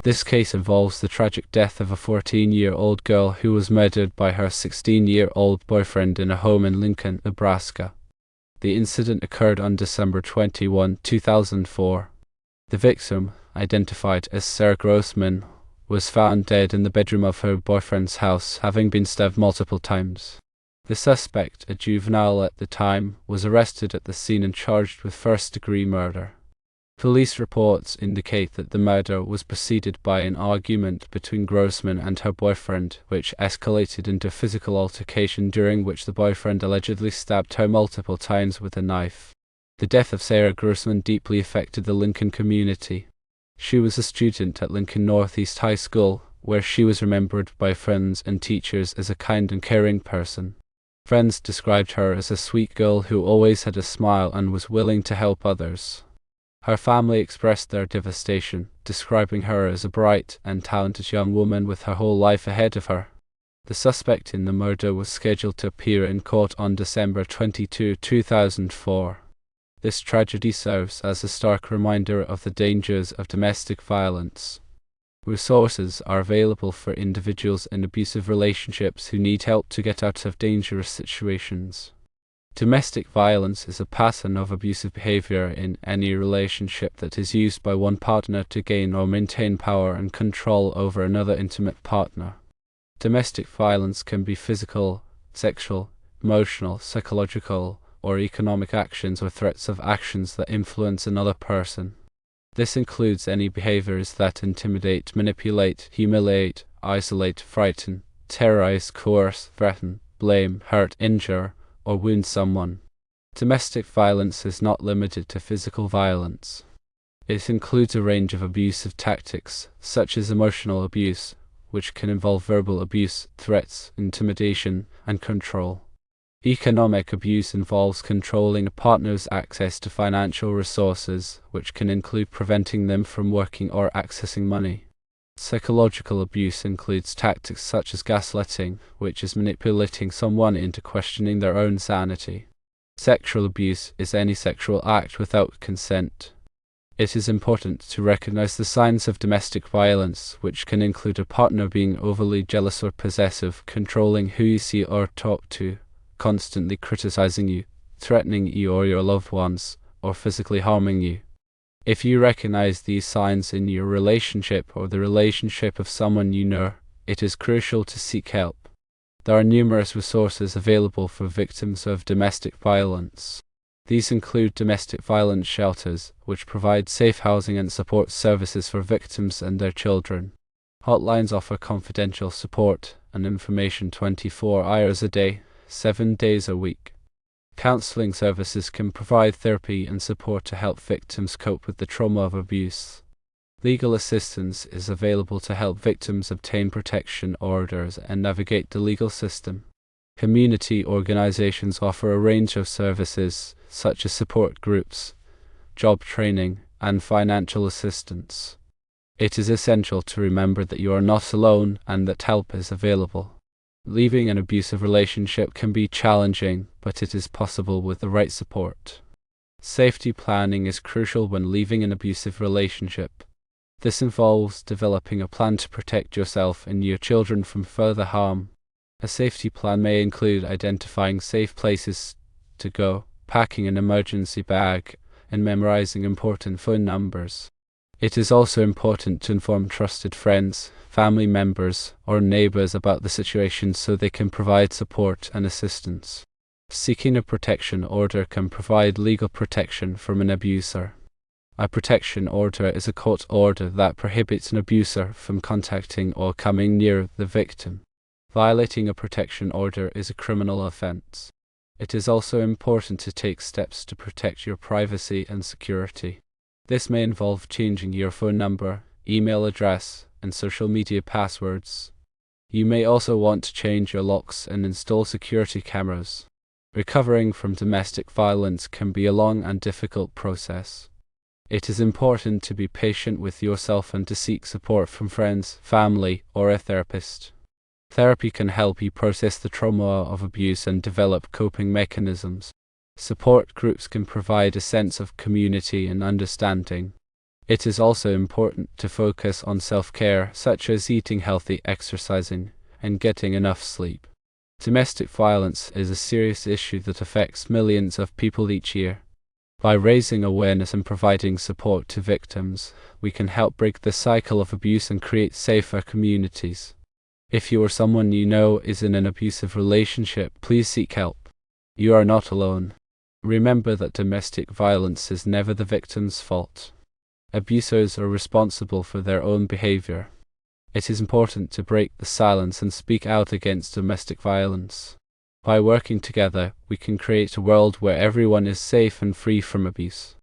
This case involves the tragic death of a 14-year-old girl who was murdered by her 16-year-old boyfriend in a home in Lincoln, Nebraska. The incident occurred on December 21, 2004. The victim, identified as Sarah Grossman, was found dead in the bedroom of her boyfriend's house, having been stabbed multiple times. The suspect, a juvenile at the time, was arrested at the scene and charged with first-degree murder. Police reports indicate that the murder was preceded by an argument between Grossman and her boyfriend, which escalated into a physical altercation during which the boyfriend allegedly stabbed her multiple times with a knife. The death of Sarah Grossman deeply affected the Lincoln community. She was a student at Lincoln Northeast High School, where she was remembered by friends and teachers as a kind and caring person. Friends described her as a sweet girl who always had a smile and was willing to help others. Her family expressed their devastation, describing her as a bright and talented young woman with her whole life ahead of her. The suspect in the murder was scheduled to appear in court on December 22, 2004. This tragedy serves as a stark reminder of the dangers of domestic violence. Resources are available for individuals in abusive relationships who need help to get out of dangerous situations. Domestic violence is a pattern of abusive behavior in any relationship that is used by one partner to gain or maintain power and control over another intimate partner. Domestic violence can be physical, sexual, emotional, psychological, or economic actions or threats of actions that influence another person. This includes any behaviors that intimidate, manipulate, humiliate, isolate, frighten, terrorize, coerce, threaten, blame, hurt, injure, or wound someone. Domestic violence is not limited to physical violence. It includes a range of abusive tactics, such as emotional abuse, which can involve verbal abuse, threats, intimidation, and control. Economic abuse involves controlling a partner's access to financial resources, which can include preventing them from working or accessing money. Psychological abuse includes tactics such as gaslighting, which is manipulating someone into questioning their own sanity. Sexual abuse is any sexual act without consent. It is important to recognize the signs of domestic violence, which can include a partner being overly jealous or possessive, controlling who you see or talk to, constantly criticizing you, threatening you or your loved ones, or physically harming you. If you recognize these signs in your relationship or the relationship of someone you know, it is crucial to seek help. There are numerous resources available for victims of domestic violence. These include domestic violence shelters, which provide safe housing and support services for victims and their children. Hotlines offer confidential support and information 24 hours a day, 7 days a week. Counseling services can provide therapy and support to help victims cope with the trauma of abuse. Legal assistance is available to help victims obtain protection orders and navigate the legal system. Community organizations offer a range of services, such as support groups, job training, and financial assistance. It is essential to remember that you are not alone and that help is available. Leaving an abusive relationship can be challenging, but it is possible with the right support. Safety planning is crucial when leaving an abusive relationship. This involves developing a plan to protect yourself and your children from further harm. A safety plan may include identifying safe places to go, packing an emergency bag, and memorizing important phone numbers. It is also important to inform trusted friends, family members, or neighbors about the situation so they can provide support and assistance. Seeking a protection order can provide legal protection from an abuser. A protection order is a court order that prohibits an abuser from contacting or coming near the victim. Violating a protection order is a criminal offense. It is also important to take steps to protect your privacy and security. This may involve changing your phone number, email address, and social media passwords. You may also want to change your locks and install security cameras. Recovering from domestic violence can be a long and difficult process. It is important to be patient with yourself and to seek support from friends, family, or a therapist. Therapy can help you process the trauma of abuse and develop coping mechanisms. Support groups can provide a sense of community and understanding. It is also important to focus on self-care, such as eating healthy, exercising, and getting enough sleep. Domestic violence is a serious issue that affects millions of people each year. By raising awareness and providing support to victims, we can help break the cycle of abuse and create safer communities. If you or someone you know is in an abusive relationship, please seek help. You are not alone. Remember that domestic violence is never the victim's fault. Abusers are responsible for their own behavior. It is important to break the silence and speak out against domestic violence. By working together, we can create a world where everyone is safe and free from abuse.